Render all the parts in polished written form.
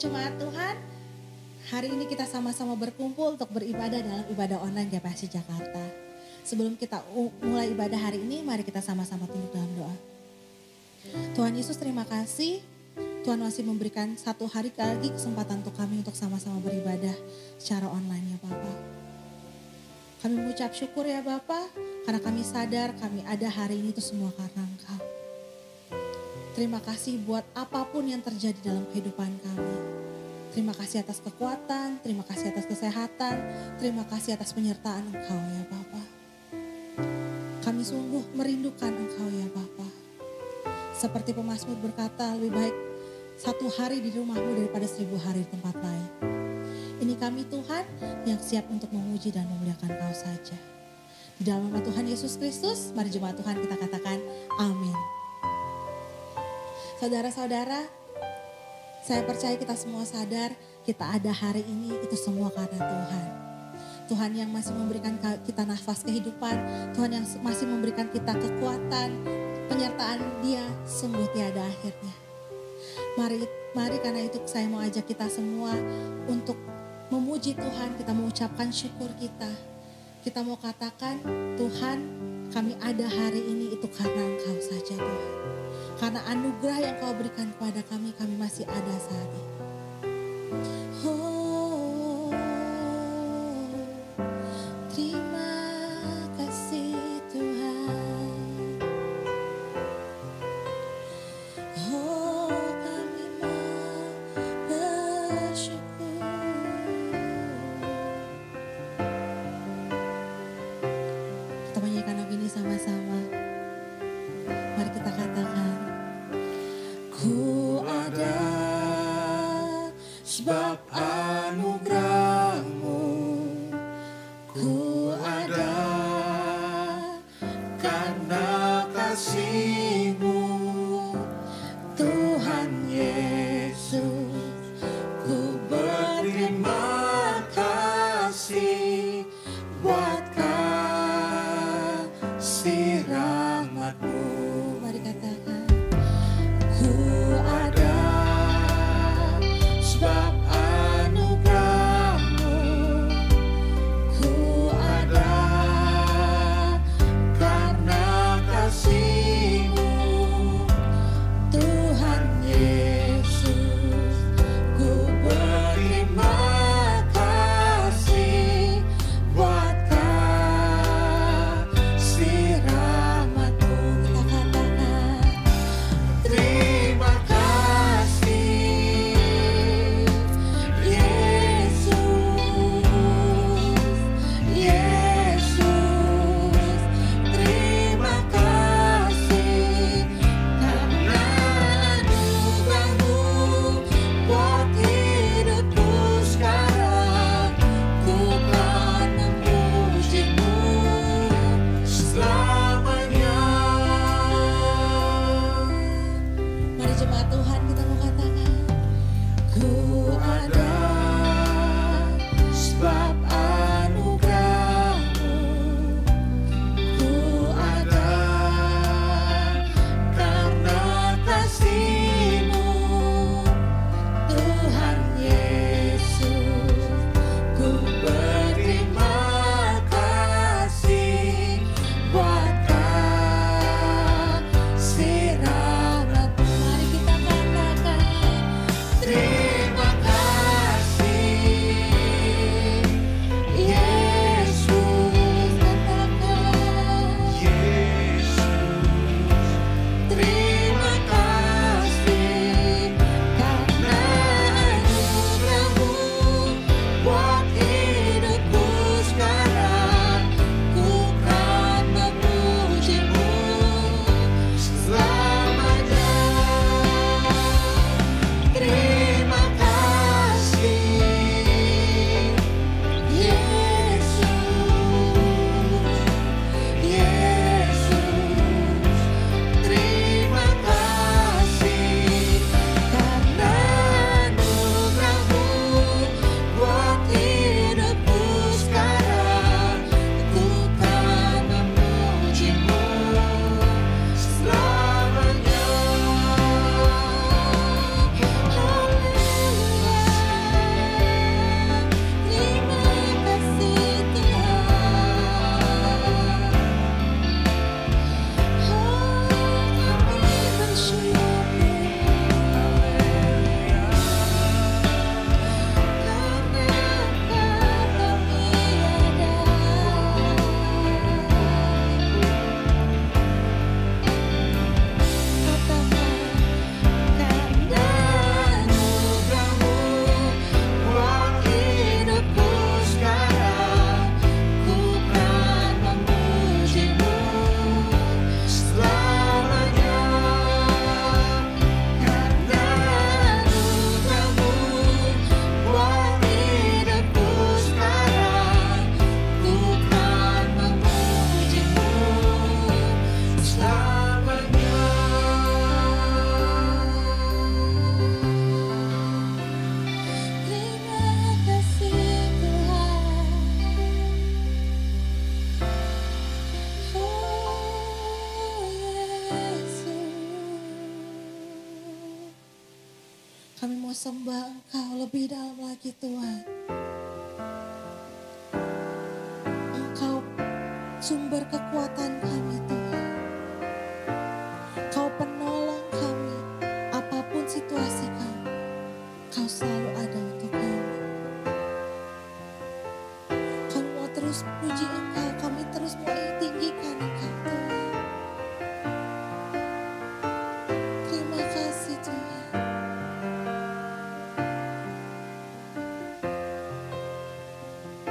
jemaat Tuhan, hari ini kita sama-sama berkumpul untuk beribadah dalam ibadah online GPSI Jakarta. Sebelum kita mulai ibadah hari ini, mari kita sama-sama tunduk dalam doa. Tuhan Yesus, terima kasih. Tuhan masih memberikan satu hari lagi kesempatan untuk kami untuk sama-sama beribadah secara online ya Bapa. Kami mengucap syukur ya Bapa, karena kami sadar kami ada hari ini itu semua karena Engkau. Terima kasih buat apapun yang terjadi dalam kehidupan kami. Terima kasih atas kekuatan, terima kasih atas kesehatan, terima kasih atas penyertaan Engkau ya Bapa. Kami sungguh merindukan Engkau ya Bapa. Seperti pemazmur berkata, lebih baik satu hari di rumah-Mu daripada 1000 hari di tempat lain. Ini kami Tuhan yang siap untuk memuji dan memuliakan Engkau saja. Di dalam nama Tuhan Yesus Kristus, mari jemaat Tuhan kita katakan amin. Saudara-saudara, saya percaya kita semua sadar kita ada hari ini itu semua karena Tuhan. Tuhan yang masih memberikan kita nafas kehidupan, Tuhan yang masih memberikan kita kekuatan, penyertaan Dia sungguh tiada akhirnya. Mari karena itu saya mau ajak kita semua untuk memuji Tuhan, kita mengucapkan syukur kita. Kita mau katakan, Tuhan kami ada hari ini itu karena Engkau saja Tuhan. Karena anugerah yang Kau berikan kepada kami, kami masih ada saat ini. Oh, terima kasih Tuhan. Oh, kami mau bersyukur. Kita menyanyikan lagu ini sama-sama. Mari kita katakan, ku ada sebab anugerah-Mu, ku ada karena kasih-Mu, Tuhan Yesus. Ku berterima kasih buat kasih rahmat-Mu. Mari katakan, ku ada sebab anugerah-Mu, ku ada karena kasih-Mu, Tuhan Yesus. Ku berterima kasih buat kasih mau sembah Engkau lebih dalam lagi Tuhan. Engkau sumber kekuatan kami Tuhan. Kau penolong kami, apapun situasi kami, Kau selalu ada untuk kami. Kami mau terus puji Engkau, kami terus mau tinggikan Engkau Tuhan. Terima kasih Tuhan.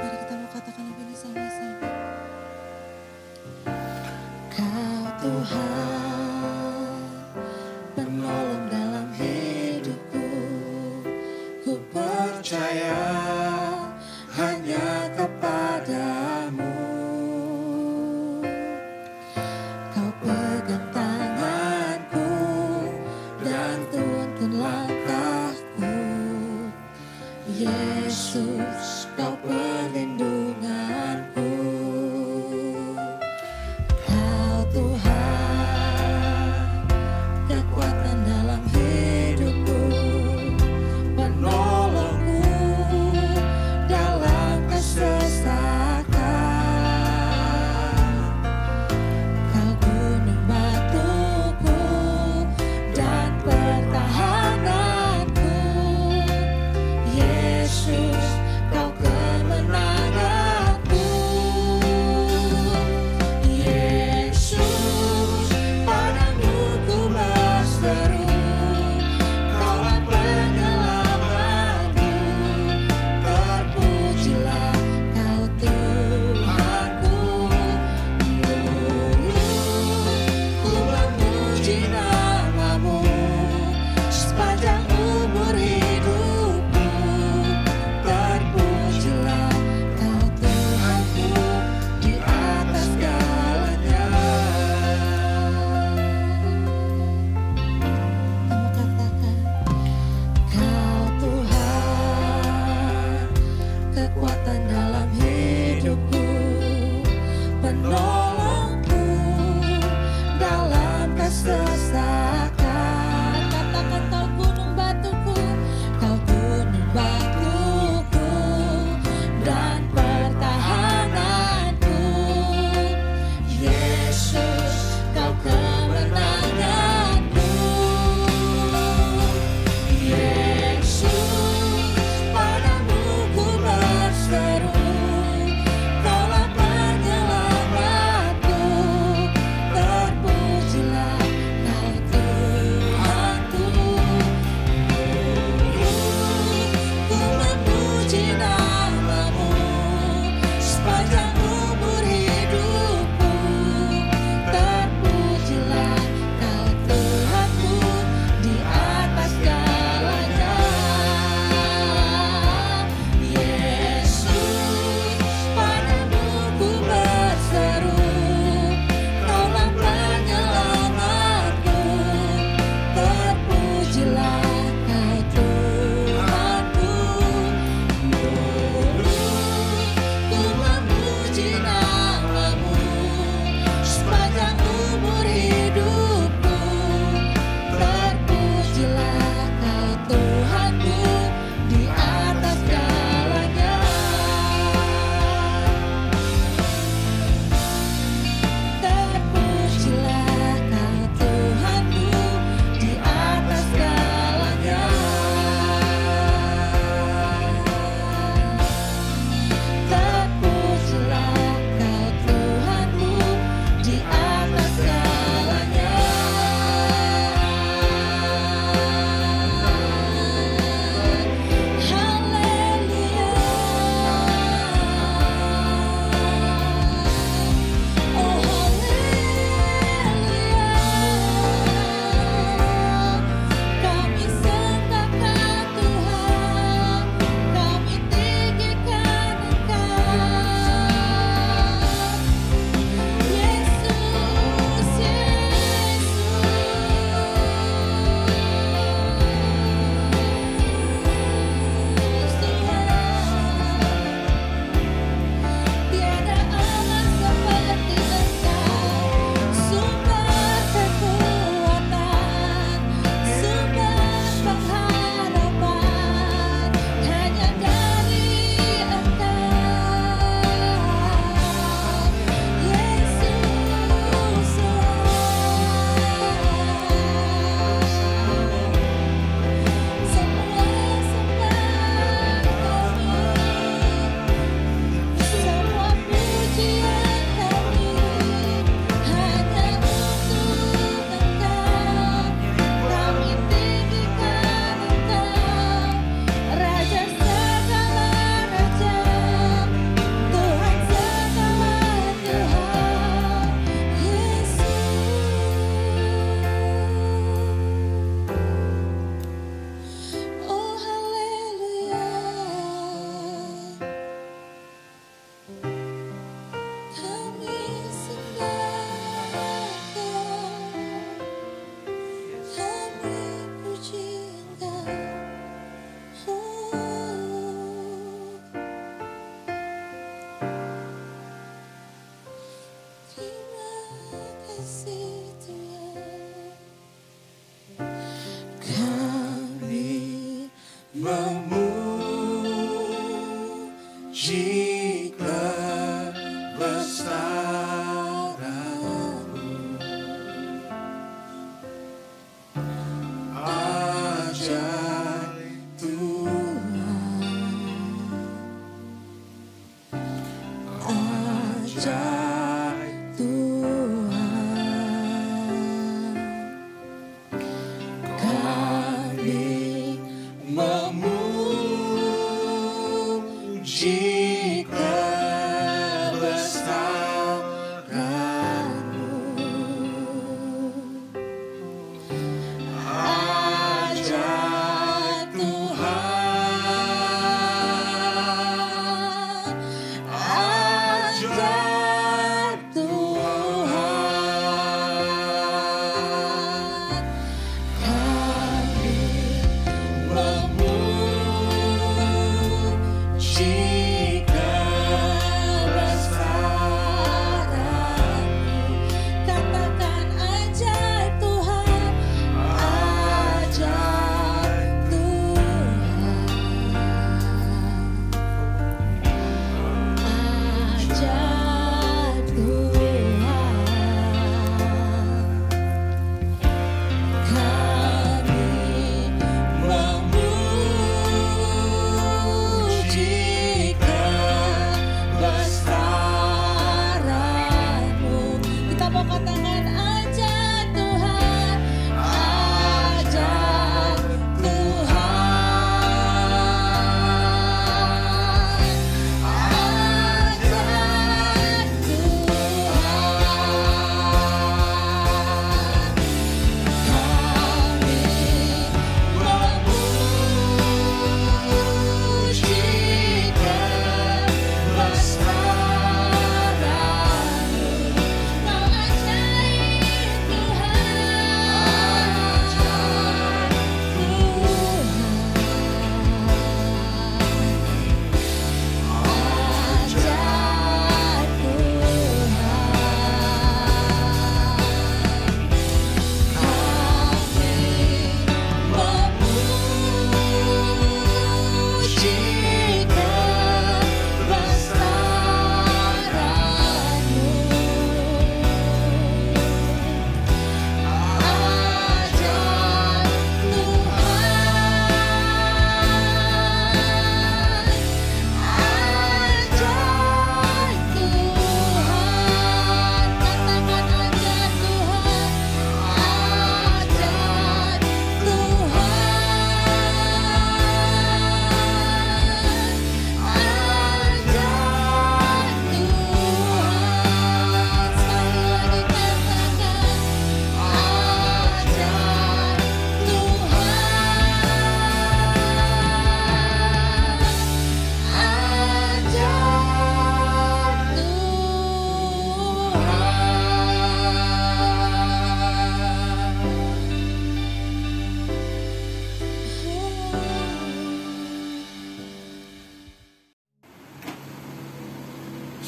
Mari kita mau katakan lagu ini sama-sama. Kau Tuhan, penolong dalam hidupku, ku percaya hanya kepadamu. Kau pegang tanganku dan tuntun langkahku. Yesus, Kau perlindunganku. Kau Tuhan,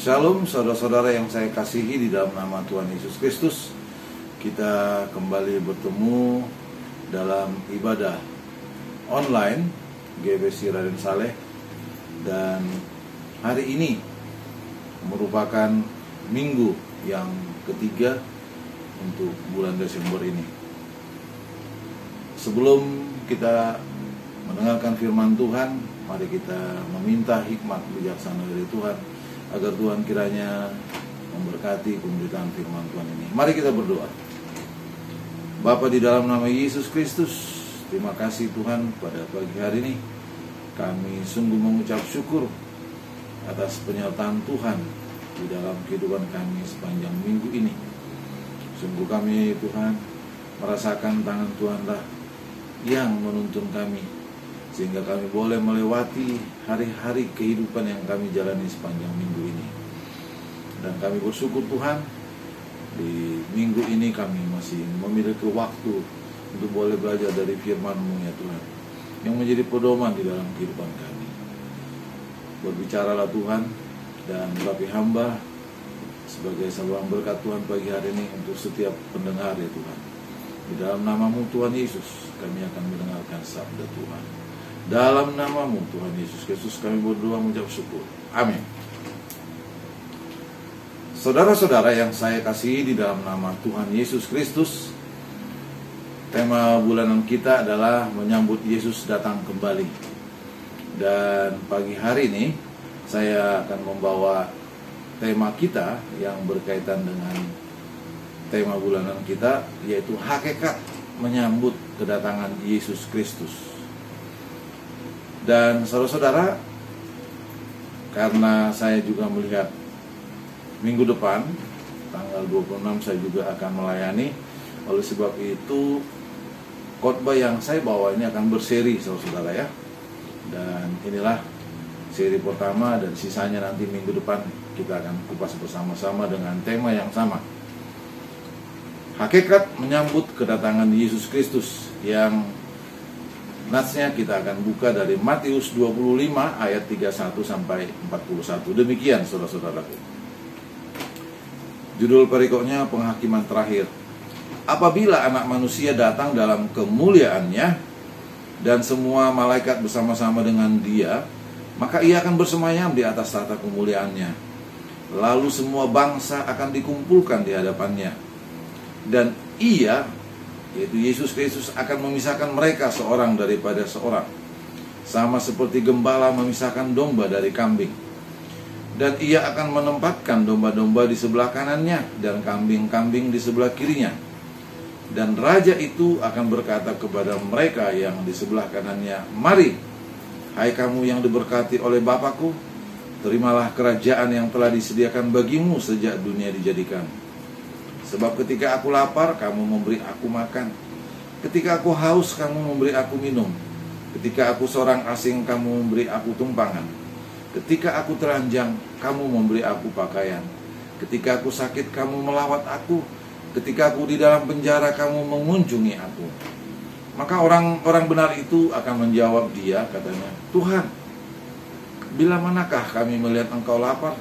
Shalom saudara-saudara yang saya kasihi di dalam nama Tuhan Yesus Kristus. Kita kembali bertemu dalam ibadah online GBC Raden Saleh. Dan hari ini merupakan minggu yang ketiga untuk bulan Desember ini. Sebelum kita mendengarkan firman Tuhan, mari kita meminta hikmat bijaksana dari Tuhan, agar Tuhan kiranya memberkati pemberitaan firman Tuhan ini. Mari kita berdoa. Bapa, di dalam nama Yesus Kristus, terima kasih Tuhan pada pagi hari ini. Kami sungguh mengucap syukur atas penyertaan Tuhan di dalam kehidupan kami sepanjang minggu ini. Sungguh kami Tuhan merasakan tangan Tuhanlah yang menuntun kami, sehingga kami boleh melewati hari-hari kehidupan yang kami jalani sepanjang minggu ini. Dan kami bersyukur Tuhan, di minggu ini kami masih memiliki waktu untuk boleh belajar dari firman-Mu ya Tuhan, yang menjadi pedoman di dalam kehidupan kami. Berbicaralah Tuhan, dan melalui hamba sebagai saluran berkat Tuhan pagi hari ini untuk setiap pendengar ya Tuhan. Di dalam nama-Mu Tuhan Yesus, kami akan mendengarkan sabda Tuhan. Dalam nama-Mu Tuhan Yesus Kristus kami berdoa mengucap syukur. Amin. Saudara-saudara yang saya kasihi di dalam nama Tuhan Yesus Kristus, tema bulanan kita adalah menyambut Yesus datang kembali. Dan pagi hari ini saya akan membawa tema kita yang berkaitan dengan tema bulanan kita, yaitu hakikat menyambut kedatangan Yesus Kristus. Dan saudara-saudara, karena saya juga melihat minggu depan tanggal 26 saya juga akan melayani, oleh sebab itu khotbah yang saya bawa ini akan berseri, saudara-saudara ya. Dan inilah seri pertama, dan sisanya nanti minggu depan kita akan kupas bersama-sama dengan tema yang sama. Hakikat menyambut kedatangan Yesus Kristus, yang natsnya kita akan buka dari Matius 25 ayat 31 sampai 41. Demikian saudara-saudaraku. Judul perikopnya penghakiman terakhir. Apabila Anak Manusia datang dalam kemuliaannya dan semua malaikat bersama-sama dengan Dia, maka Ia akan bersemayam di atas tahta kemuliaannya. Lalu semua bangsa akan dikumpulkan di hadapannya. Dan Ia, yaitu Yesus Kristus, akan memisahkan mereka seorang daripada seorang, sama seperti gembala memisahkan domba dari kambing. Dan Ia akan menempatkan domba-domba di sebelah kanannya dan kambing-kambing di sebelah kirinya. Dan Raja itu akan berkata kepada mereka yang di sebelah kanannya, "Mari, hai kamu yang diberkati oleh Bapa-Ku, terimalah kerajaan yang telah disediakan bagimu sejak dunia dijadikan. Sebab ketika aku lapar, kamu memberi aku makan. Ketika aku haus, kamu memberi aku minum. Ketika aku seorang asing, kamu memberi aku tumpangan. Ketika aku telanjang, kamu memberi aku pakaian. Ketika aku sakit, kamu melawat aku. Ketika aku di dalam penjara, kamu mengunjungi aku." Maka orang-orang benar itu akan menjawab Dia, katanya, "Tuhan, bila manakah kami melihat Engkau lapar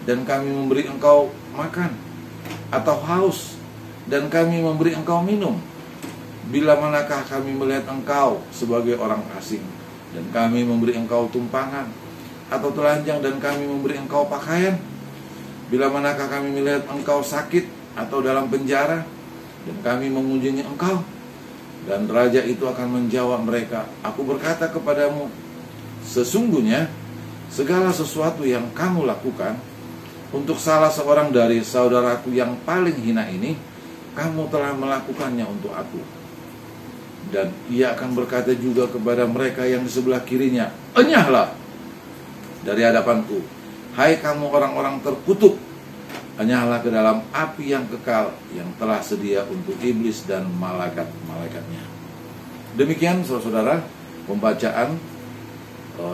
dan kami memberi Engkau makan, atau haus dan kami memberi Engkau minum? Bila manakah kami melihat Engkau sebagai orang asing dan kami memberi Engkau tumpangan, atau telanjang dan kami memberi Engkau pakaian? Bila manakah kami melihat Engkau sakit atau dalam penjara dan kami mengunjungi Engkau?" Dan Raja itu akan menjawab mereka, "Aku berkata kepadamu, sesungguhnya segala sesuatu yang kamu lakukan untuk salah seorang dari saudaraku yang paling hina ini, kamu telah melakukannya untuk aku." Dan Ia akan berkata juga kepada mereka yang di sebelah kirinya, "Enyahlah dari hadapanku, hai kamu orang-orang terkutuk, enyahlah ke dalam api yang kekal yang telah sedia untuk iblis dan malaikat-malaikatnya." Demikian saudara-saudara pembacaan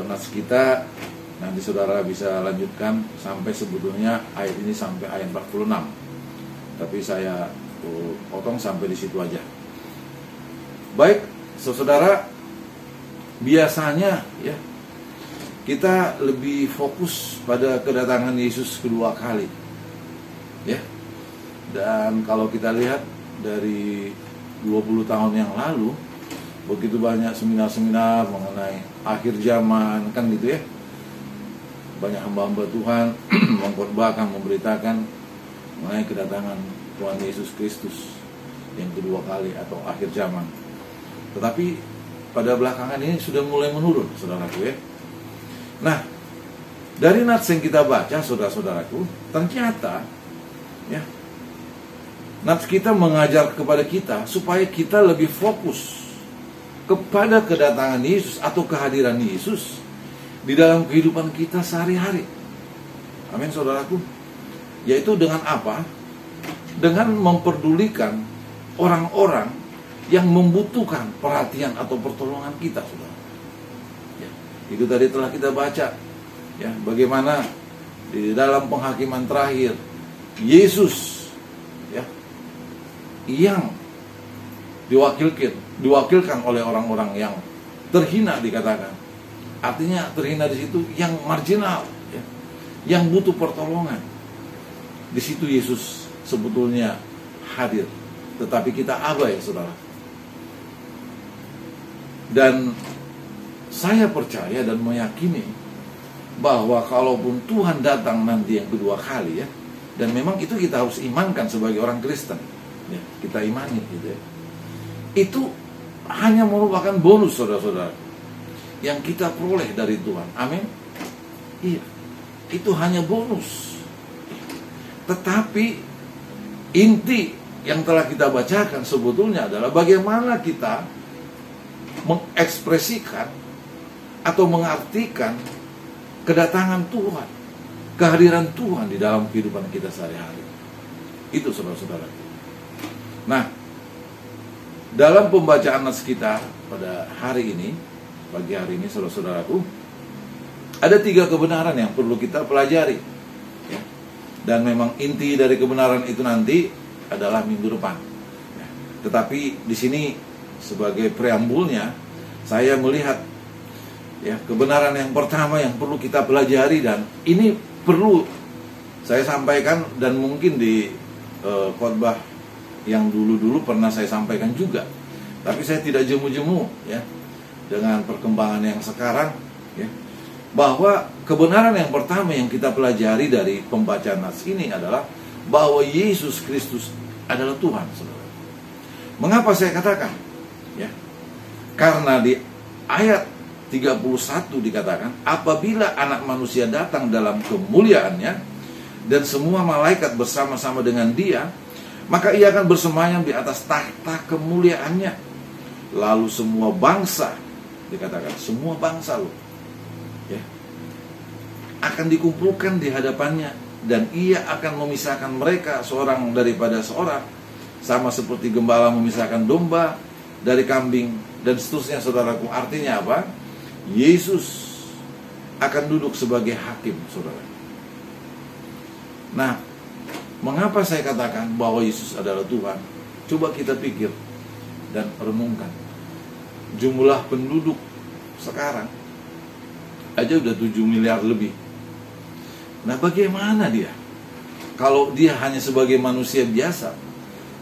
nats kita. Nanti saudara bisa lanjutkan sampai sebetulnya ayat ini sampai ayat 46. Tapi saya potong sampai di situ aja. Baik, saudara, biasanya ya kita lebih fokus pada kedatangan Yesus kedua kali. Ya. Dan kalau kita lihat dari 20 tahun yang lalu, begitu banyak seminar-seminar mengenai akhir zaman, kan gitu ya. Banyak hamba-hamba Tuhan mengkhotbahkan, memberitakan mengenai kedatangan Tuhan Yesus Kristus yang kedua kali atau akhir zaman. Tetapi pada belakangan ini sudah mulai menurun, saudaraku ya. Nah, dari nats yang kita baca, saudara-saudaraku, ternyata ya, nats kita mengajar kepada kita supaya kita lebih fokus kepada kedatangan Yesus atau kehadiran Yesus di dalam kehidupan kita sehari-hari. Amin, saudaraku. Yaitu dengan apa? Dengan memperdulikan orang-orang yang membutuhkan perhatian atau pertolongan kita, saudara. Ya, itu tadi telah kita baca. Ya, bagaimana di dalam penghakiman terakhir Yesus ya yang diwakilkan oleh orang-orang yang terhina, dikatakan. Artinya terhina di situ yang marginal, ya, yang butuh pertolongan. Di situ Yesus sebetulnya hadir, tetapi kita abai, saudara. Dan saya percaya dan meyakini bahwa kalaupun Tuhan datang nanti yang kedua kali ya, dan memang itu kita harus imankan sebagai orang Kristen, ya, kita imani gitu ya. Itu hanya merupakan bonus, saudara-saudara, yang kita peroleh dari Tuhan. Amin. Iya, itu hanya bonus Tetapi inti yang telah kita bacakan sebetulnya adalah bagaimana kita mengekspresikan atau mengartikan kedatangan Tuhan, kehadiran Tuhan di dalam kehidupan kita sehari-hari. Itu saudara-saudara. Nah, dalam pembacaan nas kita pada hari ini, pagi hari ini saudara-saudaraku, ada 3 kebenaran yang perlu kita pelajari, ya. Dan memang inti dari kebenaran itu nanti adalah minggu depan, ya. Tetapi di sini sebagai preambulnya saya melihat, ya, kebenaran yang pertama yang perlu kita pelajari, dan ini perlu saya sampaikan, dan mungkin di khotbah yang dulu-dulu pernah saya sampaikan juga, tapi saya tidak jemu-jemu, ya, dengan perkembangan yang sekarang, ya, bahwa kebenaran yang pertama yang kita pelajari dari pembacaan nas ini adalah bahwa Yesus Kristus adalah Tuhan, saudara. Mengapa saya katakan? Ya, karena di ayat 31 dikatakan, apabila anak manusia datang dalam kemuliaannya dan semua malaikat bersama-sama dengan dia, maka ia akan bersemayam di atas tahta kemuliaannya. Lalu semua bangsa, dikatakan semua bangsa loh, ya, akan dikumpulkan di hadapannya, dan ia akan memisahkan mereka seorang daripada seorang, sama seperti gembala memisahkan domba dari kambing, dan seterusnya, saudaraku. Artinya apa? Yesus akan duduk sebagai hakim, saudara. Nah, mengapa saya katakan bahwa Yesus adalah Tuhan? Coba kita pikir dan renungkan. Jumlah penduduk sekarang aja udah 7 miliar lebih. Nah, bagaimana dia? Kalau dia hanya sebagai manusia biasa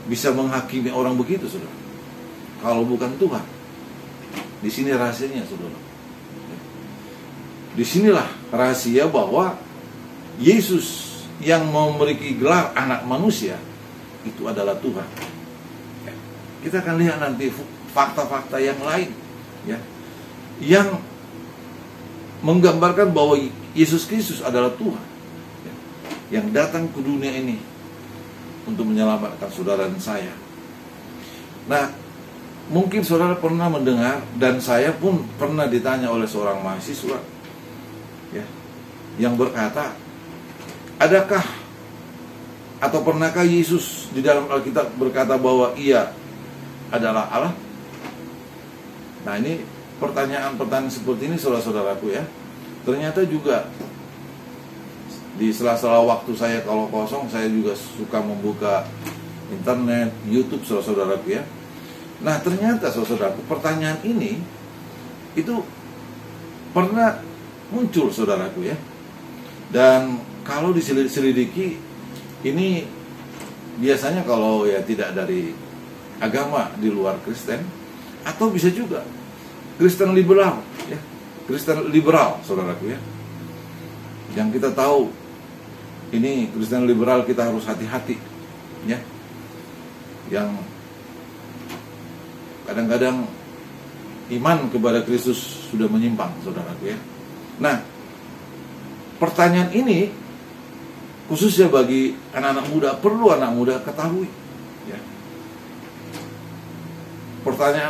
bisa menghakimi orang begitu, saudara? Kalau bukan Tuhan. Di sini rahasianya, saudara. Disinilah rahasia bahwa Yesus yang memiliki gelar anak manusia itu adalah Tuhan. Ya. Kita akan lihat nanti fakta-fakta yang lain, ya, yang menggambarkan bahwa Yesus Kristus adalah Tuhan, ya, yang datang ke dunia ini untuk menyelamatkan saudara dan saya. Nah, mungkin saudara pernah mendengar, dan saya pun pernah ditanya oleh seorang mahasiswa, ya, yang berkata, adakah atau pernahkah Yesus di dalam Alkitab berkata bahwa ia adalah Allah? Nah, ini pertanyaan-pertanyaan seperti ini, saudara-saudaraku, ya, ternyata juga di sela-sela waktu saya kalau kosong, saya juga suka membuka internet, YouTube, saudara-saudaraku, ya. Nah, ternyata saudara-saudaraku, pertanyaan ini itu pernah muncul, saudaraku, ya. Dan kalau diselidiki, ini biasanya kalau ya tidak dari agama di luar Kristen, atau bisa juga Kristen liberal, ya, Kristen liberal, saudaraku, ya. Yang kita tahu ini Kristen liberal, kita harus hati-hati, ya. Yang kadang-kadang iman kepada Kristus sudah menyimpang, saudaraku, ya. Nah, pertanyaan ini khususnya bagi anak-anak muda, perlu anak muda ketahui, ya.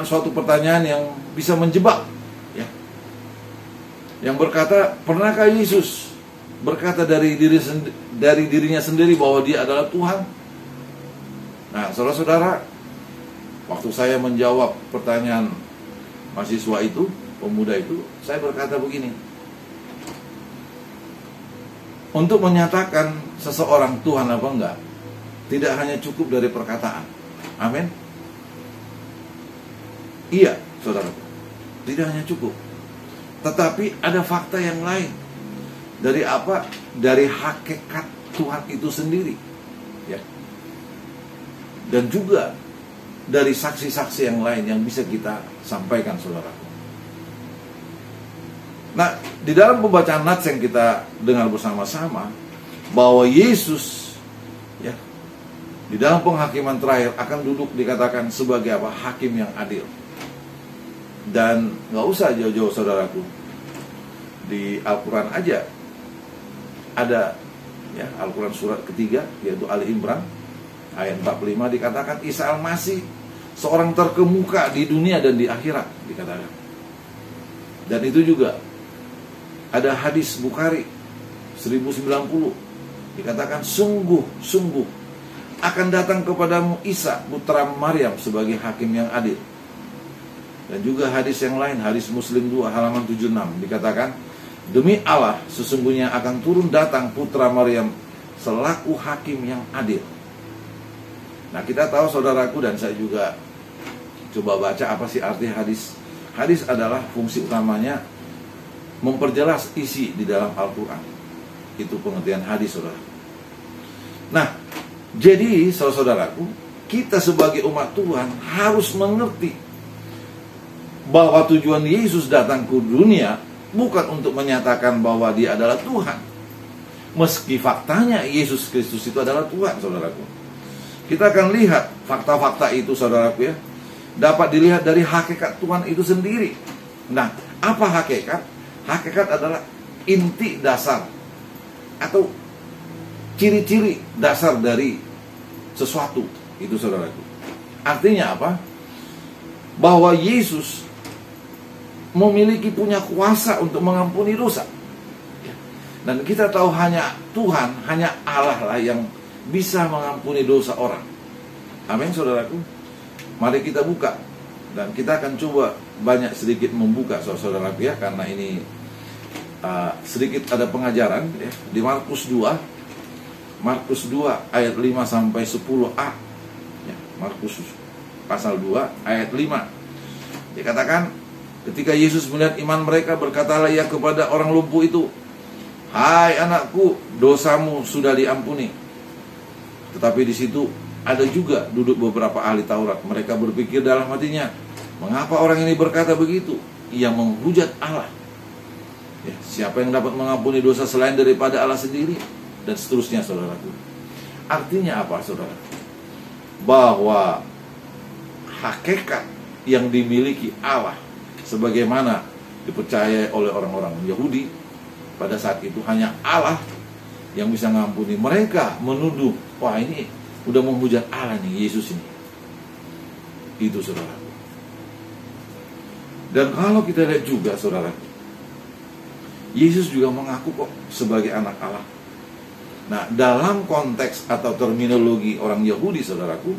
Suatu pertanyaan yang bisa menjebak, ya. Yang berkata, pernahkah Yesus berkata dari dirinya sendiri bahwa dia adalah Tuhan? Nah, saudara-saudara, waktu saya menjawab pertanyaan mahasiswa itu, pemuda itu, saya berkata begini: untuk menyatakan seseorang Tuhan apa enggak, tidak hanya cukup dari perkataan. Amin. Iya, saudara, tidak hanya cukup, tetapi ada fakta yang lain. Dari apa? Dari hakikat Tuhan itu sendiri, ya. Dan juga dari saksi-saksi yang lain yang bisa kita sampaikan, saudara. Nah, di dalam pembacaan nats yang kita dengar bersama-sama, bahwa Yesus, ya, di dalam penghakiman terakhir akan duduk dikatakan sebagai apa? Hakim yang adil. Dan gak usah jauh-jauh, saudaraku, di Al-Quran aja ada ya, Al-Quran surat ketiga, yaitu Ali Imran ayat 45, dikatakan Isa Al-Masih seorang terkemuka di dunia dan di akhirat, dikatakan. Dan itu juga ada hadis Bukhari 1090, dikatakan sungguh akan datang kepadamu Isa putra Maryam sebagai hakim yang adil. Dan juga hadis yang lain, hadis Muslim 2 halaman 76, dikatakan demi Allah sesungguhnya akan turun datang putra Maryam selaku hakim yang adil. Nah, kita tahu saudaraku, dan saya juga coba baca apa sih arti hadis. Hadis adalah fungsi utamanya memperjelas isi di dalam Al-Quran. Itu pengertian hadis, saudara. Nah, jadi saudaraku, kita sebagai umat Tuhan harus mengerti bahwa tujuan Yesus datang ke dunia bukan untuk menyatakan bahwa dia adalah Tuhan. Meski faktanya Yesus Kristus itu adalah Tuhan, saudaraku. Kita akan lihat fakta-fakta itu, saudaraku, ya. Dapat dilihat dari hakikat Tuhan itu sendiri. Nah, apa hakikat? Hakikat adalah inti dasar atau ciri-ciri dasar dari sesuatu itu, saudaraku. Artinya apa? Bahwa Yesus memiliki punya kuasa untuk mengampuni dosa. Dan kita tahu hanya Tuhan, hanya Allah lah yang bisa mengampuni dosa orang. Amin, saudaraku. Mari kita buka, dan kita akan coba sedikit membuka, saudaraku, ya, karena ini sedikit ada pengajaran, ya, di Markus 2 ayat 5 sampai 10a, ya, Markus pasal 2 ayat 5, dikatakan ketika Yesus melihat iman mereka, berkatalah ia kepada orang lumpuh itu, hai anakku, dosamu sudah diampuni. Tetapi di situ ada juga duduk beberapa ahli Taurat. Mereka berpikir dalam hatinya, mengapa orang ini berkata begitu? Ia menghujat Allah. Ya, siapa yang dapat mengampuni dosa selain daripada Allah sendiri? Dan seterusnya, saudaraku. Artinya apa, saudara? Bahwa hakikat yang dimiliki Allah, sebagaimana dipercaya oleh orang-orang Yahudi pada saat itu, hanya Allah yang bisa mengampuni. Mereka menuduh, wah ini udah menghujat Allah nih, Yesus ini. Itu, saudara. Dan kalau kita lihat juga, saudara, Yesus juga mengaku kok sebagai anak Allah. Nah, dalam konteks atau terminologi orang Yahudi, saudaraku,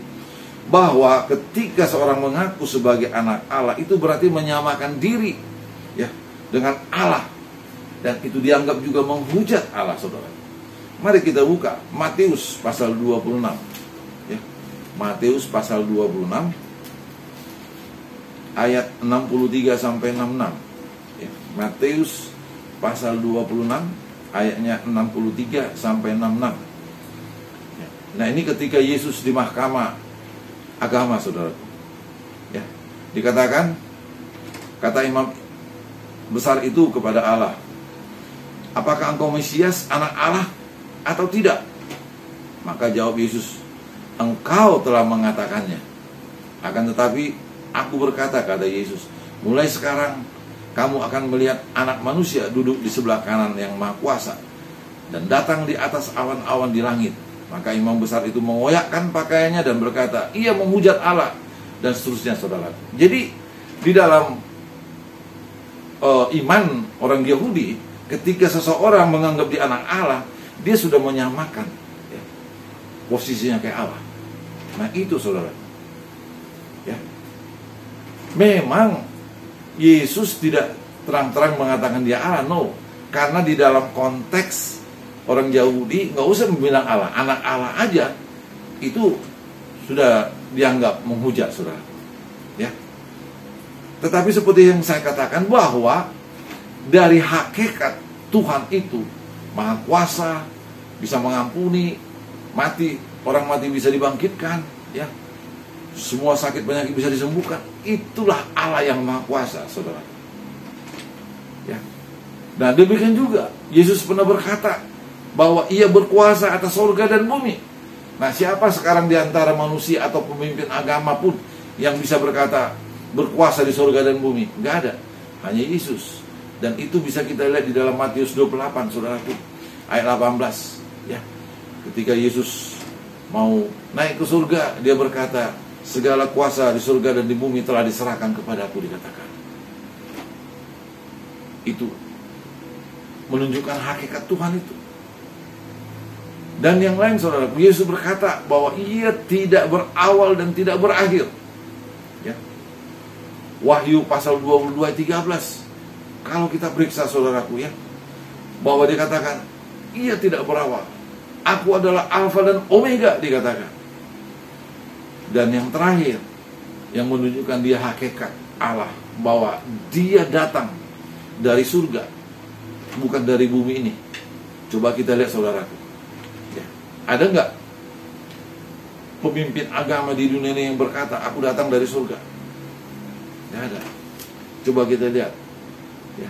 bahwa ketika seorang mengaku sebagai anak Allah, itu berarti menyamakan diri, ya, dengan Allah. Dan itu dianggap juga menghujat Allah, saudara. Mari kita buka Matius pasal 26, ya. Matius pasal 26 ayat 63 sampai 66, ya. Matius pasal 26 ayatnya 63 sampai 66, ya. Nah, ini ketika Yesus di mahkamah agama, saudara, ya, dikatakan, kata imam besar itu kepada Allah, apakah engkau Mesias, anak Allah, atau tidak? Maka jawab Yesus, engkau telah mengatakannya. Akan tetapi aku berkata, kata Yesus, mulai sekarang kamu akan melihat anak manusia duduk di sebelah kanan yang maha kuasa dan datang di atas awan-awan di langit. Maka imam besar itu mengoyakkan pakaiannya dan berkata, ia menghujat Allah, dan seterusnya, saudara. Jadi di dalam iman orang Yahudi, ketika seseorang menganggap dia anak Allah, dia sudah menyamakan, ya, posisinya kayak Allah. Nah, itu, saudara, ya. Memang Yesus tidak terang-terang mengatakan dia Allah, no. Karena di dalam konteks orang Yahudi, nggak usah bilang Allah, anak Allah aja itu sudah dianggap menghujat, saudara, ya. Tetapi seperti yang saya katakan, bahwa dari hakikat Tuhan itu maha kuasa, bisa mengampuni, orang mati bisa dibangkitkan, ya, semua sakit penyakit bisa disembuhkan. Itulah Allah yang maha kuasa, saudara, ya. Dan demikian juga Yesus pernah berkata bahwa ia berkuasa atas surga dan bumi. Nah, siapa sekarang di antara manusia atau pemimpin agama pun yang bisa berkata berkuasa di surga dan bumi? Nggak ada, hanya Yesus. Dan itu bisa kita lihat di dalam Matius 28, saudaraku, ayat 18, ya. Ketika Yesus mau naik ke surga, dia berkata, segala kuasa di surga dan di bumi telah diserahkan kepadaku, dikatakan. Itu menunjukkan hakikat Tuhan itu. Dan yang lain, saudara, Yesus berkata bahwa ia tidak berawal dan tidak berakhir. Ya. Wahyu pasal 22 ayat 13. Kalau kita periksa, saudaraku, ya, bahwa dikatakan ia tidak berawal. Aku adalah Alfa dan Omega, dikatakan. Dan yang terakhir, yang menunjukkan dia hakikat Allah, bahwa dia datang dari surga, bukan dari bumi ini. Coba kita lihat, saudaraku, ya, ada nggak pemimpin agama di dunia ini yang berkata, aku datang dari surga? Tidak ada. Coba kita lihat, ya,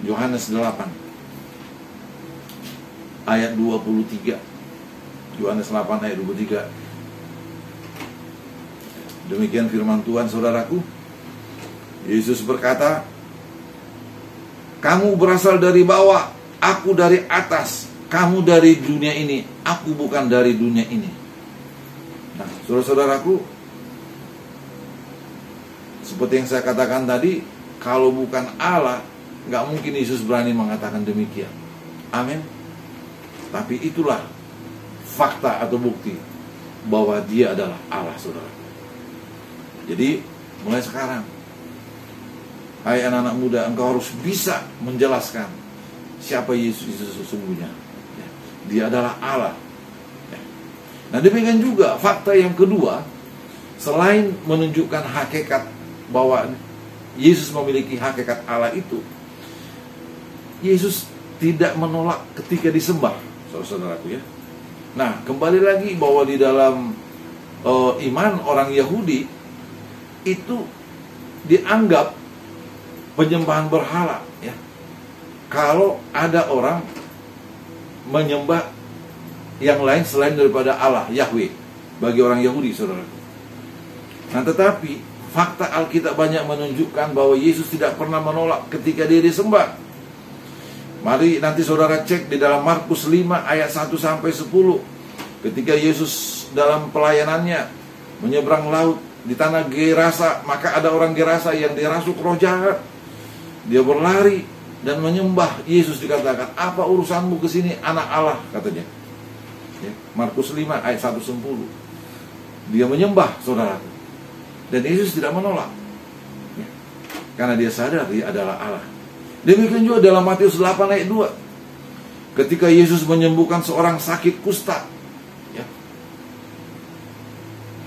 Yohanes 8 ayat 23. Yohanes 8 ayat 23. Demikian firman Tuhan, saudaraku. Yesus berkata, kamu berasal dari bawah, aku dari atas. Kamu dari dunia ini, aku bukan dari dunia ini. Nah, saudara-saudaraku, seperti yang saya katakan tadi, kalau bukan Allah, gak mungkin Yesus berani mengatakan demikian. Amin. Tapi itulah fakta atau bukti bahwa dia adalah Allah, saudara. Jadi mulai sekarang, hai anak-anak muda, engkau harus bisa menjelaskan siapa Yesus itu sesungguhnya. Dia adalah Allah. Nah, demikian juga fakta yang kedua, selain menunjukkan hakikat bahwa Yesus memiliki hakikat Allah itu, Yesus tidak menolak ketika disembah, saudara-saudaraku, ya. Nah, kembali lagi bahwa di dalam iman orang Yahudi itu dianggap penyembahan berhala, ya. Kalau ada orang menyembah yang lain selain daripada Allah, Yahweh, bagi orang Yahudi, saudara. Nah, tetapi fakta Alkitab banyak menunjukkan bahwa Yesus tidak pernah menolak ketika dia disembah. Mari nanti saudara cek di dalam Markus 5 ayat 1 sampai 10. Ketika Yesus dalam pelayanannya menyeberang laut di tanah Gerasa, maka ada orang Gerasa yang dirasuk roh jahat. Dia berlari dan menyembah Yesus, dikatakan, apa urusanmu ke sini, anak Allah, katanya. Ya, Markus 5 ayat 1 10. Dia menyembah, saudara. Dan Yesus tidak menolak. Ya, karena dia sadar dia adalah Allah. Demikian juga dalam Matius 8 ayat 2. Ketika Yesus menyembuhkan seorang sakit kusta. Ya.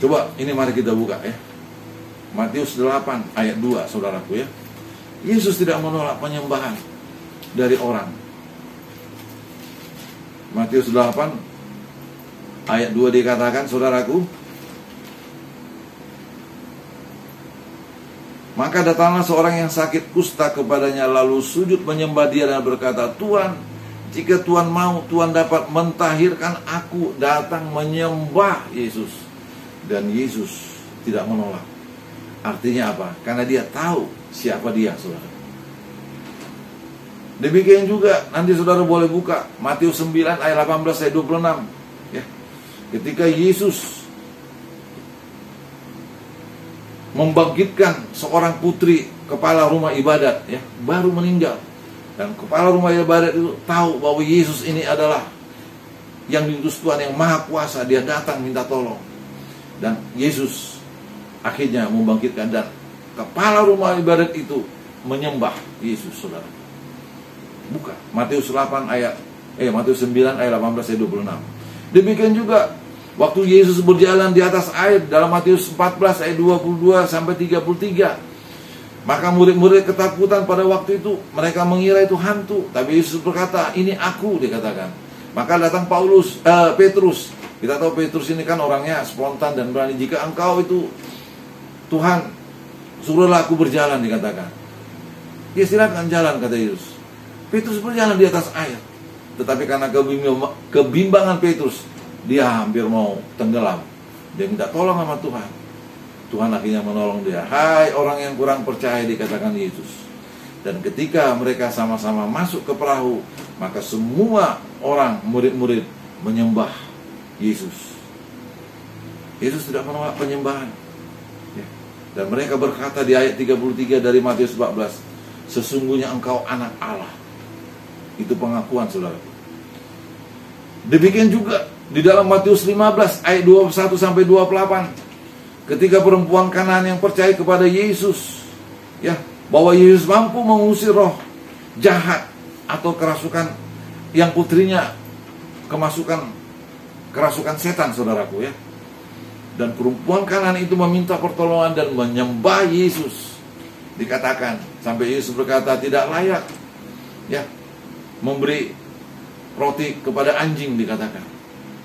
Coba ini mari kita buka, ya. Matius 8 ayat 2, saudaraku, ya. Yesus tidak menolak penyembahan dari orang. Matius 8 ayat 2 dikatakan, saudaraku, maka datanglah seorang yang sakit kusta kepadanya, lalu sujud menyembah dia dan berkata, Tuhan, jika Tuhan mau, Tuhan dapat mentahirkan aku. Datang menyembah Yesus. Dan Yesus tidak menolak. Artinya apa? Karena dia tahu siapa dia, saudara. Demikian juga, nanti saudara boleh buka Matius 9 ayat 18 ayat 26. Ya. Ketika Yesus membangkitkan seorang putri kepala rumah ibadat, ya, baru meninggal, dan kepala rumah ibadat itu tahu bahwa Yesus ini adalah yang diutus Tuhan yang maha kuasa. Dia datang minta tolong, dan Yesus akhirnya membangkitkan, dan kepala rumah ibadat itu menyembah Yesus, saudara. Buka Matius 9 ayat 18 ayat 26. Demikian juga waktu Yesus berjalan di atas air dalam Matius 14 ayat 22 sampai 33. Maka murid-murid ketakutan pada waktu itu. Mereka mengira itu hantu. Tapi Yesus berkata, ini aku, dikatakan. Maka datang Petrus. Kita tahu Petrus ini kan orangnya spontan dan berani. Jika engkau itu Tuhan, suruhlah aku berjalan, dikatakan. Ya, silakan jalan, kata Yesus. Petrus berjalan di atas air. Tetapi karena kebimbangan Petrus, dia hampir mau tenggelam. Dia minta tolong sama Tuhan. Tuhan akhirnya menolong dia. Hai orang yang kurang percaya, dikatakan Yesus. Dan ketika mereka sama-sama masuk ke perahu, maka semua orang murid-murid menyembah Yesus. Yesus tidak menolak penyembahan. Ya. Dan mereka berkata di ayat 33 dari Matius 14, sesungguhnya engkau anak Allah. Itu pengakuan saudara. Demikian juga di dalam Matius 15 ayat 21 sampai 28. Ketika perempuan Kanaan yang percaya kepada Yesus, ya, bahwa Yesus mampu mengusir roh jahat atau kerasukan yang putrinya kerasukan setan, saudaraku, ya. Dan perempuan Kanaan itu meminta pertolongan dan menyembah Yesus. Dikatakan sampai Yesus berkata tidak layak, ya, memberi roti kepada anjing, dikatakan.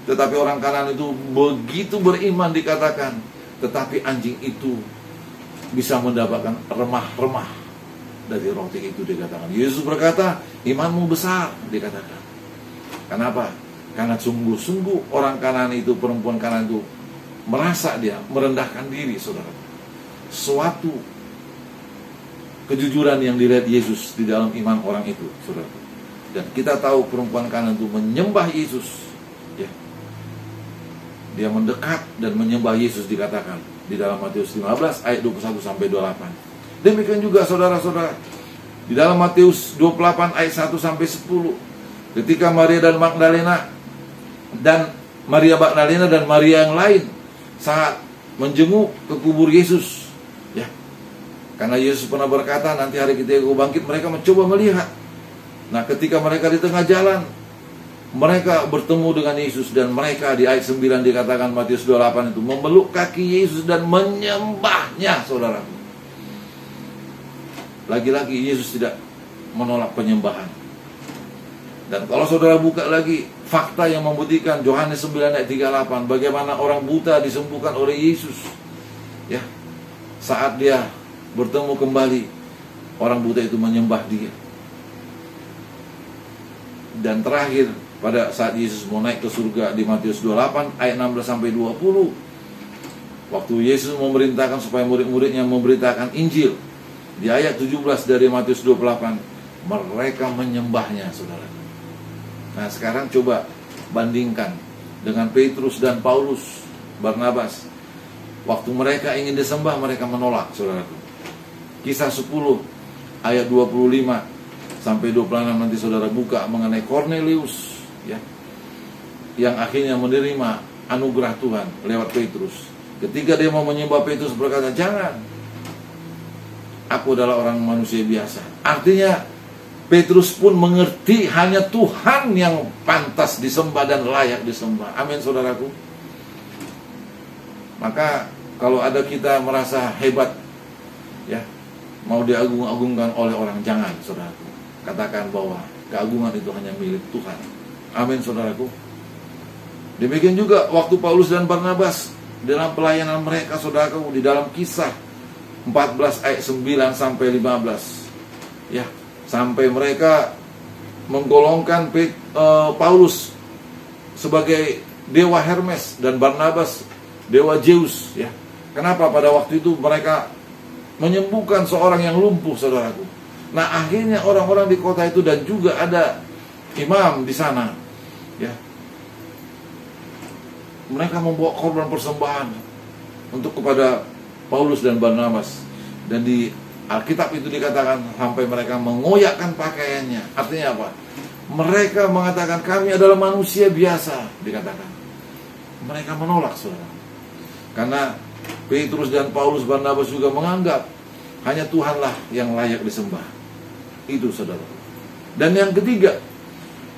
Tetapi orang Kanaan itu begitu beriman, dikatakan, tetapi anjing itu bisa mendapatkan remah-remah dari roti itu, dikatakan. Yesus berkata, imanmu besar, dikatakan. Kenapa? Karena sungguh-sungguh orang Kanaan itu, perempuan Kanaan itu merasa dia merendahkan diri, saudara. Suatu kejujuran yang dilihat Yesus di dalam iman orang itu, saudara. Dan kita tahu perempuan Kanaan itu menyembah Yesus, ya. Dia mendekat dan menyembah Yesus, dikatakan di dalam Matius 15 ayat 21 sampai 28. Demikian juga saudara-saudara di dalam Matius 28 ayat 1 sampai 10. Ketika Maria Magdalena dan Maria yang lain saat menjenguk ke kubur Yesus, ya. Karena Yesus pernah berkata, nanti hari ketika aku bangkit, mereka mencoba melihat. Nah, ketika mereka di tengah jalan, mereka bertemu dengan Yesus, dan mereka di ayat 9 dikatakan Matius 28 itu memeluk kaki Yesus dan menyembahnya, saudara. Lagi-lagi Yesus tidak menolak penyembahan. Dan kalau saudara buka lagi fakta yang membuktikan, Yohanes 9 ayat 38, bagaimana orang buta disembuhkan oleh Yesus, ya. Saat dia bertemu kembali, orang buta itu menyembah dia. Dan terakhir, pada saat Yesus mau naik ke surga di Matius 28 ayat 16 sampai 20, waktu Yesus memerintahkan supaya murid-muridnya memberitakan Injil, di ayat 17 dari Matius 28, mereka menyembahnya, saudara. Nah, sekarang coba bandingkan dengan Petrus dan Paulus, Barnabas. Waktu mereka ingin disembah, mereka menolak, saudaraku. Kisah 10 ayat 25 sampai 26 nanti saudara buka mengenai Cornelius, ya, yang akhirnya menerima anugerah Tuhan lewat Petrus. Ketika dia mau menyembah, Petrus berkata, jangan, aku adalah orang manusia biasa. Artinya Petrus pun mengerti hanya Tuhan yang pantas disembah dan layak disembah. Amin, saudaraku. Maka kalau ada kita merasa hebat, ya, mau diagung-agungkan oleh orang, jangan, saudaraku. Katakan bahwa keagungan itu hanya milik Tuhan. Amin, saudaraku. Demikian juga waktu Paulus dan Barnabas dalam pelayanan mereka, saudaraku, di dalam Kisah 14 ayat 9 sampai 15, ya, sampai mereka menggolongkan Paulus sebagai dewa Hermes dan Barnabas dewa Zeus, ya. Kenapa pada waktu itu mereka menyembuhkan seorang yang lumpuh, saudaraku. Nah, akhirnya orang-orang di kota itu dan juga ada imam di sana, ya, mereka membawa korban persembahan untuk kepada Paulus dan Barnabas. Dan di Alkitab itu dikatakan sampai mereka mengoyakkan pakaiannya. Artinya apa? Mereka mengatakan kami adalah manusia biasa, dikatakan. Mereka menolak, saudara. Karena Petrus dan Paulus, Barnabas juga menganggap hanya Tuhanlah yang layak disembah. Itu, saudara. Dan yang ketiga,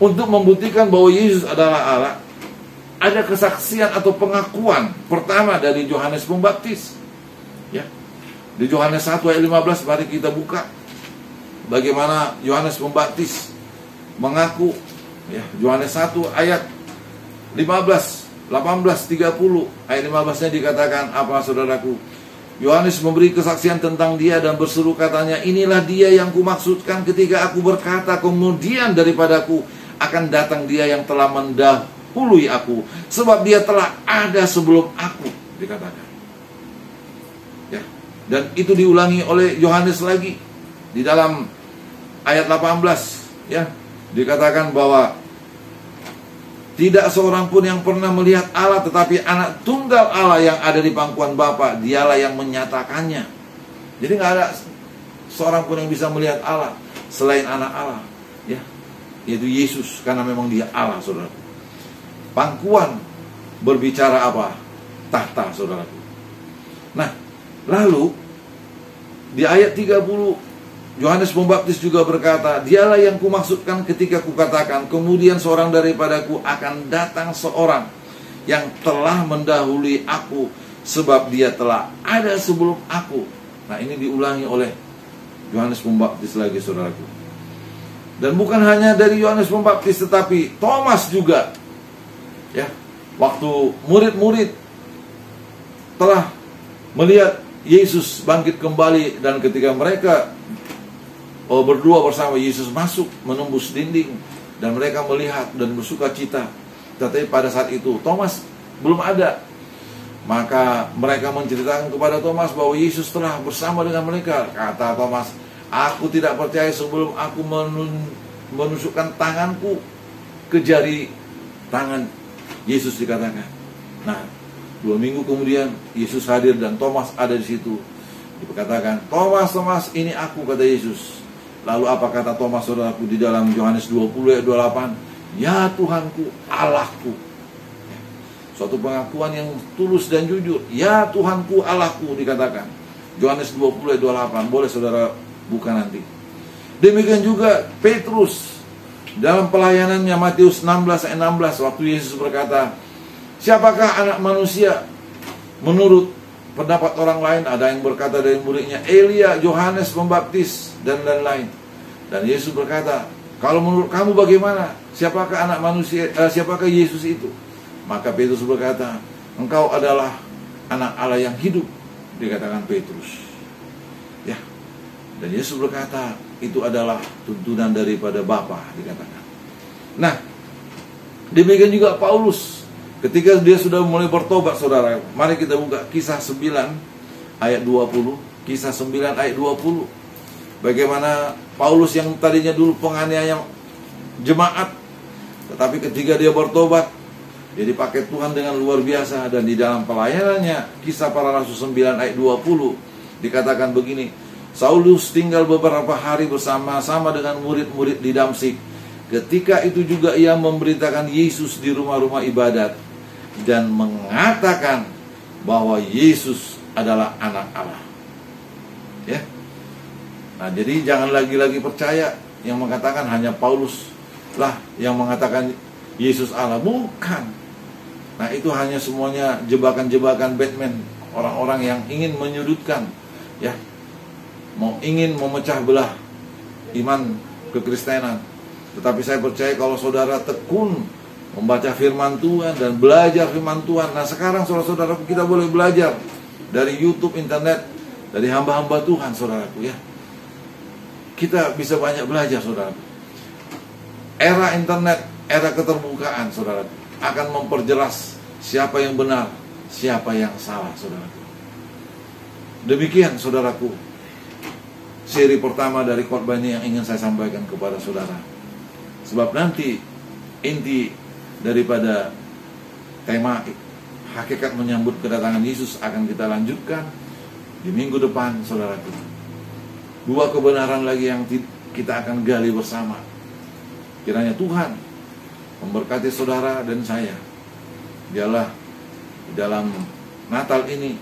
untuk membuktikan bahwa Yesus adalah Allah, ada kesaksian atau pengakuan pertama dari Yohanes Pembaptis, ya. Di Yohanes 1 ayat 15, mari kita buka bagaimana Yohanes Pembaptis mengaku, ya. Yohanes 1 ayat 15, 18, 30 ayat 15-nya dikatakan apa, saudaraku? Yohanes memberi kesaksian tentang dia dan berseru katanya, inilah dia yang kumaksudkan ketika aku berkata, kemudian daripadaku akan datang dia yang telah mendahului aku, sebab dia telah ada sebelum aku, dikatakan. Ya. Dan itu diulangi oleh Yohanes lagi di dalam ayat 18, ya. Dikatakan bahwa Tidak seorang pun yang pernah melihat Allah, tetapi anak tunggal Allah yang ada di pangkuan Bapa, dialah yang menyatakannya. Jadi nggak ada seorang pun yang bisa melihat Allah selain anak Allah, ya, yaitu Yesus, karena memang dia Allah, saudara. Pangkuan berbicara apa? Tahta, saudaraku. Nah, lalu di ayat 30 Yohanes Pembaptis juga berkata, dialah yang kumaksudkan ketika kukatakan, kemudian seorang daripadaku akan datang, seorang yang telah mendahului aku, sebab dia telah ada sebelum aku. Nah, ini diulangi oleh Yohanes Pembaptis lagi, saudaraku. Dan bukan hanya dari Yohanes Pembaptis, tetapi Thomas juga, ya, waktu murid-murid telah melihat Yesus bangkit kembali, dan ketika mereka berdua bersama Yesus masuk menembus dinding, dan mereka melihat dan bersuka cita. Tetapi pada saat itu Thomas belum ada. Maka mereka menceritakan kepada Thomas bahwa Yesus telah bersama dengan mereka. Kata Thomas, aku tidak percaya sebelum aku menusukkan tanganku ke jari tangan Yesus, dikatakan. Nah, 2 minggu kemudian Yesus hadir dan Thomas ada di situ. Dikatakan, Thomas, Thomas, ini aku, kata Yesus. Lalu apa kata Thomas, saudaraku, di dalam Yohanes 20 ayat 28? Ya Tuhanku, Allahku. Suatu pengakuan yang tulus dan jujur. Ya Tuhanku, Allahku, dikatakan. Yohanes 20 ayat 28. Boleh saudara buka nanti. Demikian juga Petrus dalam pelayanannya, Matius 16 ayat 16, waktu Yesus berkata, siapakah anak manusia menurut pendapat orang lain? Ada yang berkata dari muridnya, Elia, Yohanes Pembaptis, dan lain-lain. Dan Yesus berkata, kalau menurut kamu bagaimana? Siapakah anak manusia? Siapakah Yesus itu? Maka Petrus berkata, engkau adalah anak Allah yang hidup, dikatakan Petrus. Ya. Dan Yesus berkata, itu adalah tuntunan daripada Bapa, dikatakan. Nah, demikian juga Paulus. Ketika dia sudah mulai bertobat, saudara, mari kita buka Kisah 9 ayat 20. Kisah 9 ayat 20. Bagaimana Paulus yang tadinya dulu penganiaya jemaat, tetapi ketika dia bertobat, dia dipakai Tuhan dengan luar biasa. Dan di dalam pelayanannya, Kisah Para Rasul 9 ayat 20, dikatakan begini, Saulus tinggal beberapa hari bersama-sama dengan murid-murid di Damsyik. Ketika itu juga ia memberitakan Yesus di rumah-rumah ibadat dan mengatakan bahwa Yesus adalah anak Allah. Ya. Nah, jadi jangan lagi-lagi percaya yang mengatakan hanya Paulus lah yang mengatakan Yesus Allah. Bukan. Nah, itu hanya semuanya jebakan-jebakan Batman, orang-orang yang ingin menyudutkan, ya, ingin memecah belah iman kekristenan. Tetapi saya percaya kalau saudara tekun membaca firman Tuhan dan belajar firman Tuhan. Nah, sekarang saudara-saudara kita boleh belajar dari YouTube, internet, dari hamba-hamba Tuhan, saudaraku, ya. Kita bisa banyak belajar, saudara. Era internet, era keterbukaan, saudara, akan memperjelas siapa yang benar, siapa yang salah, saudaraku. Demikian, saudaraku, seri pertama dari khotbah ini yang ingin saya sampaikan kepada saudara. Sebab nanti inti daripada tema hakikat menyambut kedatangan Yesus akan kita lanjutkan di minggu depan, saudaraku. 2 kebenaran lagi yang kita akan gali bersama. Kiranya Tuhan memberkati saudara dan saya. Biarlah dalam Natal ini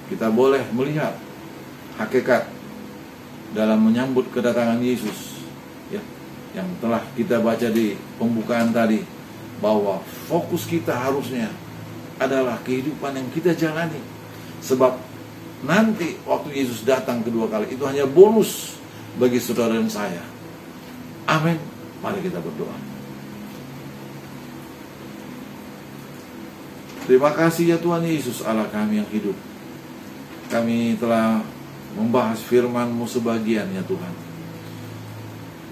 kita boleh melihat hakikat dalam menyambut kedatangan Yesus, ya, yang telah kita baca di pembukaan tadi, bahwa fokus kita harusnya adalah kehidupan yang kita jalani. Sebab nanti waktu Yesus datang kedua kali itu hanya bonus bagi saudara dan saya. Amin. Mari kita berdoa. Terima kasih ya Tuhan Yesus, Allah kami yang hidup. Kami telah membahas firman-Mu sebagian ya Tuhan,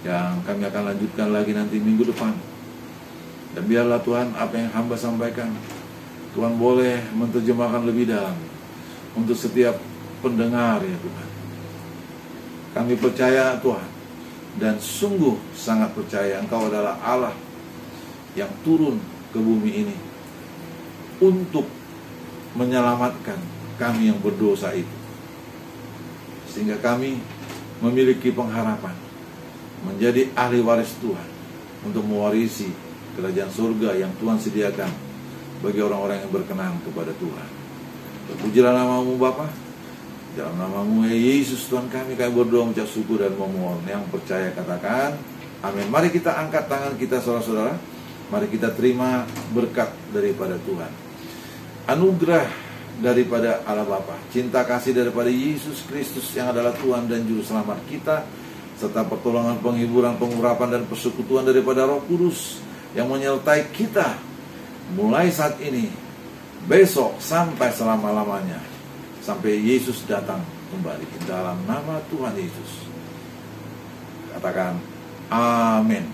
yang kami akan lanjutkan lagi nanti minggu depan. Dan biarlah Tuhan apa yang hamba sampaikan, Tuhan boleh menerjemahkan lebih dalam untuk setiap pendengar ya Tuhan. Kami percaya Tuhan, dan sungguh sangat percaya Engkau adalah Allah yang turun ke bumi ini untuk menyelamatkan kami yang berdosa itu. Sehingga kami memiliki pengharapan menjadi ahli waris Tuhan untuk mewarisi kerajaan surga yang Tuhan sediakan bagi orang-orang yang berkenan kepada Tuhan. Terpujilah nama-Mu Bapa. Dalam nama-Mu ya Yesus Tuhan kami berdoa mengucap syukur dan memohon. Yang percaya katakan amin. Mari kita angkat tangan kita saudara-saudara. Mari kita terima berkat daripada Tuhan. Anugerah daripada Allah Bapa, cinta kasih daripada Yesus Kristus yang adalah Tuhan dan Juru Selamat kita, serta pertolongan, penghiburan, pengurapan dan persekutuan daripada Roh Kudus yang menyertai kita mulai saat ini, besok sampai selama-lamanya, sampai Yesus datang kembali. Dalam nama Tuhan Yesus katakan amin.